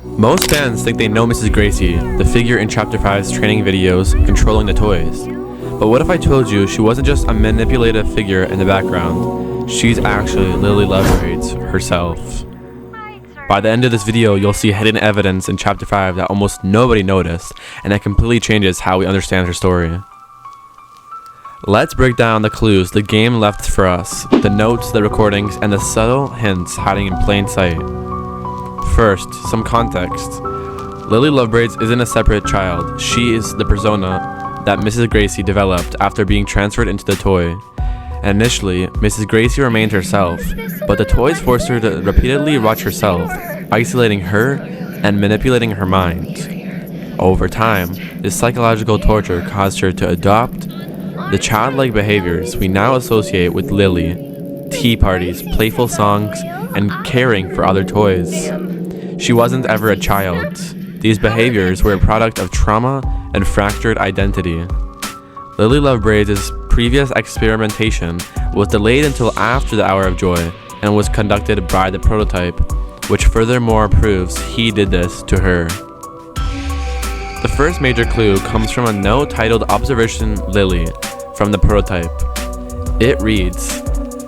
Most fans think they know Mrs. Gracie, the figure in Chapter 5's training videos controlling the toys. But what if I told you she wasn't just a manipulative figure in the background? She's actually Lily Lovebraids herself. By the end of this video, you'll see hidden evidence in Chapter 5 that almost nobody noticed, and that completely changes how we understand her story. Let's break down the clues the game left for us, the notes, the recordings, and the subtle hints hiding in plain sight. First, some context. Lily Lovebraids isn't a separate child. She is the persona that Mrs. Gracie developed after being transferred into the toy. Initially, Mrs. Gracie remained herself, but the toys forced her to repeatedly watch herself, isolating her and manipulating her mind. Over time, this psychological torture caused her to adopt the childlike behaviors we now associate with Lily: tea parties, playful songs, and caring for other toys. She wasn't ever a child. These behaviors were a product of trauma and fractured identity. Lily Lovebraids' previous experimentation was delayed until after the Hour of Joy and was conducted by the prototype, which furthermore proves he did this to her. The first major clue comes from a note titled Observation Lily from the prototype. It reads,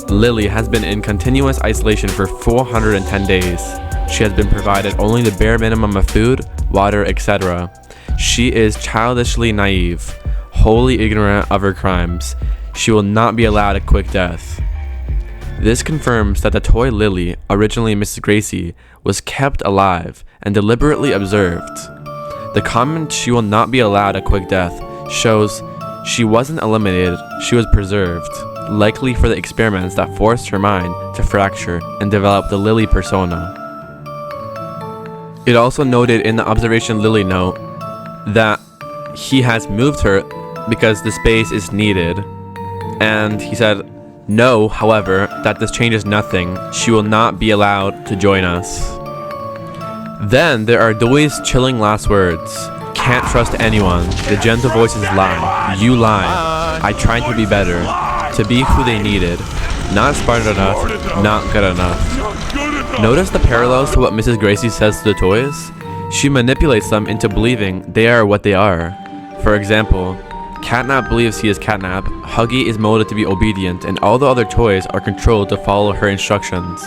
"Lily has been in continuous isolation for 410 days. She has been provided only the bare minimum of food, water, etc. She is childishly naive, wholly ignorant of her crimes. She will not be allowed a quick death." This confirms that the toy Lily, originally Mrs. Gracie, was kept alive and deliberately observed. The comment "she will not be allowed a quick death" shows she wasn't eliminated, she was preserved, likely for the experiments that forced her mind to fracture and develop the Lily persona. It also noted in the Observation Lily note that he has moved her because the space is needed, and he said, "No, however, that this changes nothing. She will not be allowed to join us." Then there are Doey's chilling last words. "Can't trust anyone. The gentle voices lie. You lie. I tried to be better, to be who they needed. Not smart enough, not good enough." Notice the parallels to what Mrs. Gracie says to the toys? She manipulates them into believing they are what they are. For example, Catnap believes he is Catnap, Huggy is molded to be obedient, and all the other toys are controlled to follow her instructions.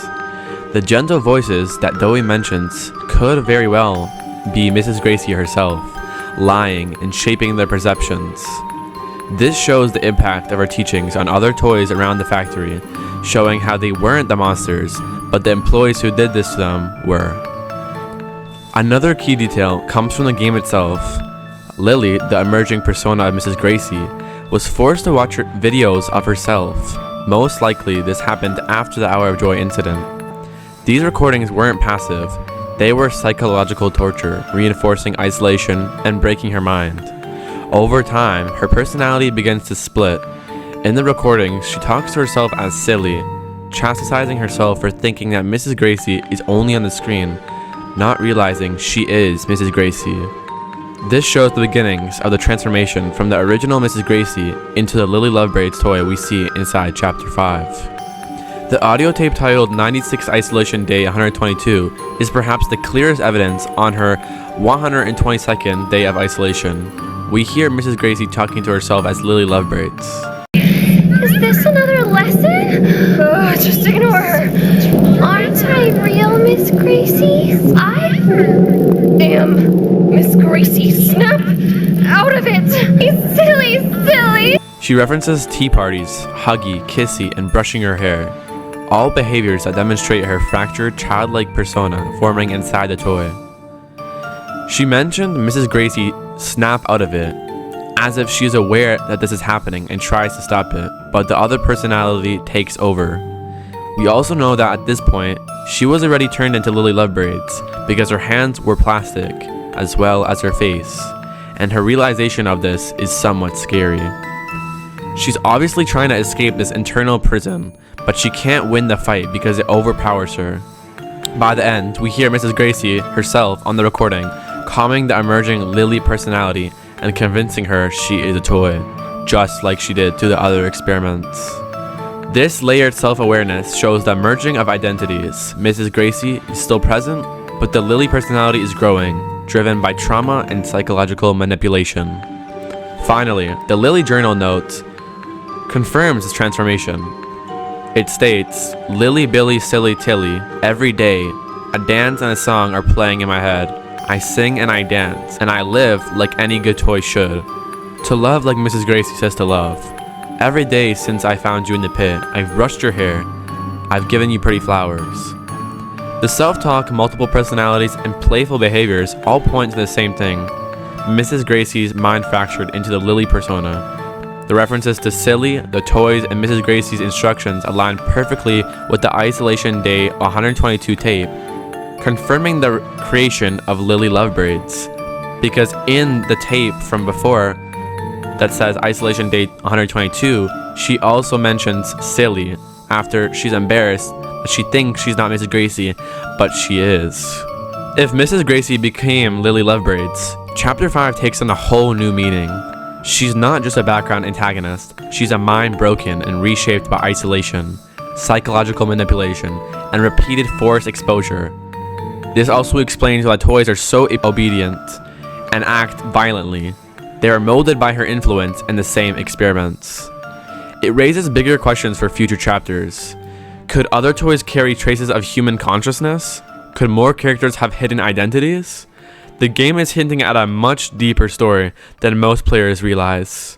The gentle voices that Doey mentions could very well be Mrs. Gracie herself, lying and shaping their perceptions. This shows the impact of her teachings on other toys around the factory, showing how they weren't the monsters, but the employees who did this to them were. Another key detail comes from the game itself. Lily, the emerging persona of Mrs. Gracie, was forced to watch videos of herself. Most likely, this happened after the Hour of Joy incident. These recordings weren't passive. They were psychological torture, reinforcing isolation and breaking her mind. Over time, her personality begins to split. In the recordings, she talks to herself as silly, chastising herself for thinking that Mrs. Gracie is only on the screen, not realizing she is Mrs. Gracie. This shows the beginnings of the transformation from the original Mrs. Gracie into the Lily Lovebraids toy we see inside Chapter 5. The audio tape titled 96 Isolation Day 122 is perhaps the clearest evidence on her 122nd day of isolation. We hear Mrs. Gracie talking to herself as Lily Lovebraids. "Is this another lesson? Just ignore her. Aren't I real Miss Gracie? I am Miss Gracie. Snap out of it. Silly. She references tea parties, huggy, kissy, and brushing her hair. All behaviors that demonstrate her fractured childlike persona forming inside the toy. She mentioned Mrs. Gracie snap out of it, as if she is aware that this is happening and tries to stop it, but the other personality takes over. We also know that at this point, she was already turned into Lily Lovebraids because her hands were plastic, as well as her face, and her realization of this is somewhat scary. She's obviously trying to escape this internal prison, but she can't win the fight because it overpowers her. By the end, we hear Mrs. Gracie herself on the recording, calming the emerging Lily personality and convincing her she is a toy, just like she did to the other experiments. This layered self-awareness shows the merging of identities. Mrs. Gracie is still present, but the Lily personality is growing, driven by trauma and psychological manipulation. Finally, the Lily journal note confirms this transformation. It states, Lily, Billy, Silly, Tilly, every day, a dance and a song are playing in my head. I sing and I dance, and I live like any good toy should. To love like Mrs. Gracie says to love. Every day since I found you in the pit, I've brushed your hair. I've given you pretty flowers. The self-talk, multiple personalities, and playful behaviors all point to the same thing. Mrs. Gracie's mind fractured into the Lily persona. The references to Silly, the toys, and Mrs. Gracie's instructions align perfectly with the Isolation Day 122 tape, confirming the creation of Lily Lovebraids. Because in the tape from before that says Isolation Day 122, she also mentions Silly after she's embarrassed that she thinks she's not Mrs. Gracie, but she is. If Mrs. Gracie became Lily Lovebraids, Chapter 5 takes on a whole new meaning. She's not just a background antagonist, she's a mind broken and reshaped by isolation, psychological manipulation, and repeated forced exposure. This also explains why toys are so obedient and act violently. They are molded by her influence and the same experiments. It raises bigger questions for future chapters. Could other toys carry traces of human consciousness? Could more characters have hidden identities? The game is hinting at a much deeper story than most players realize.